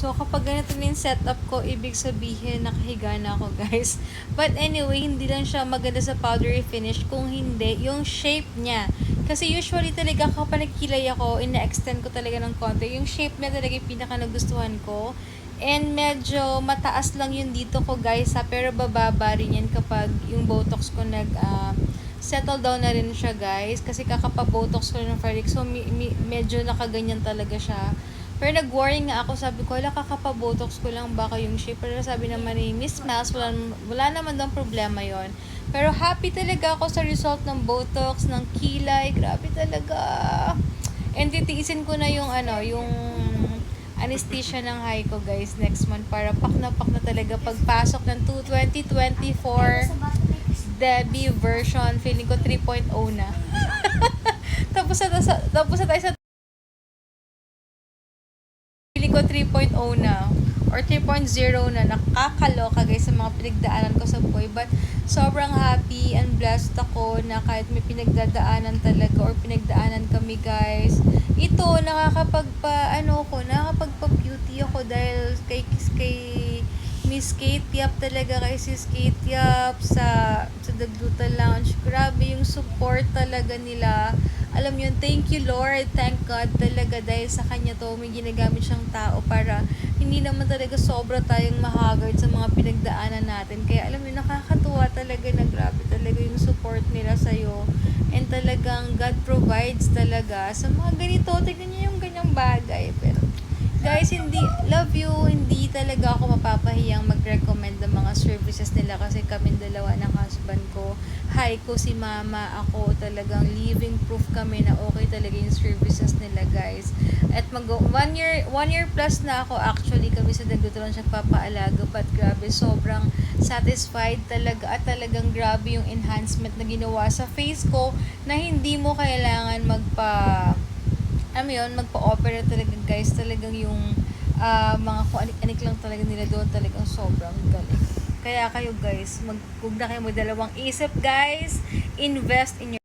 So, kapag ganito na yung setup ko, ibig sabihin, nakahiga na ako, guys. But anyway, hindi lang siya maganda sa powdery finish. Kung hindi, yung shape niya. Kasi usually talaga, kapag nagkilay ako, ina-extend ko talaga ng konti. Yung shape niya talaga yung pinaka nagustuhan ko. And medyo mataas lang yun dito ko, guys, ha. Pero bababa rin yan kapag yung Botox ko settle down na rin siya, guys. Kasi kakapa-Botox ko ng Farik. So, medyo nakaganyan talaga siya. Pero nag-worry nga ako, sabi ko, wala kakapa-Botox ko lang baka yung shape. Pero sabi naman ni Miss Miles, wala naman daw problema yon. Pero happy talaga ako sa result ng Botox, ng kilay. Grabe talaga. And titiisin ko na yung anesthesia ng high ko, guys, next month para pak na talaga pagpasok ng 2024 Debbie version. Feeling ko 3.0 na. tapos na tayo sa feeling ko 3.0 na or 3.0 na. Nakakaloka, guys, sa mga pinagdaanan ko sa buhay, but sobrang happy and blessed ako na kahit may pinagdadaanan talaga or pinagdaanan kami, guys, ito nakakapagpa-beauty ako dahil kay Miss Kate Yap talaga, kay Sis Kate Yap sa Dagduta Lounge. Grabe yung support talaga nila. Alam yun, thank you Lord, thank God talaga dahil sa kanya to may ginagamit siyang tao para hindi naman talaga sobra tayong mahagard sa mga pinagdaanan natin. Kaya alam yun, nakakatuwa talaga na grabe talaga yung support nila sa'yo. And talagang God provides talaga sa mga ganito. Tignan niyo yung ganyang bagay. Pero guys, love you, hindi talaga ako mapapahiyang mag-recommend ng mga services nila kasi kami dalawa ng husband ko. Hi ko si mama, ako talagang living proof kami na okay talaga yung services nila, guys. At one year plus na ako actually kami sa Dagdutulan siya papaalaga, but grabe, sobrang satisfied talaga at talagang grabe yung enhancement na ginawa sa face ko na hindi mo kailangan magpa-opera talaga, guys. Talagang yung mga kung anik-anik lang talaga nila doon, talagang sobrang galing. Kaya kayo, guys, huwag na kayo magdalawang isip, guys. Invest in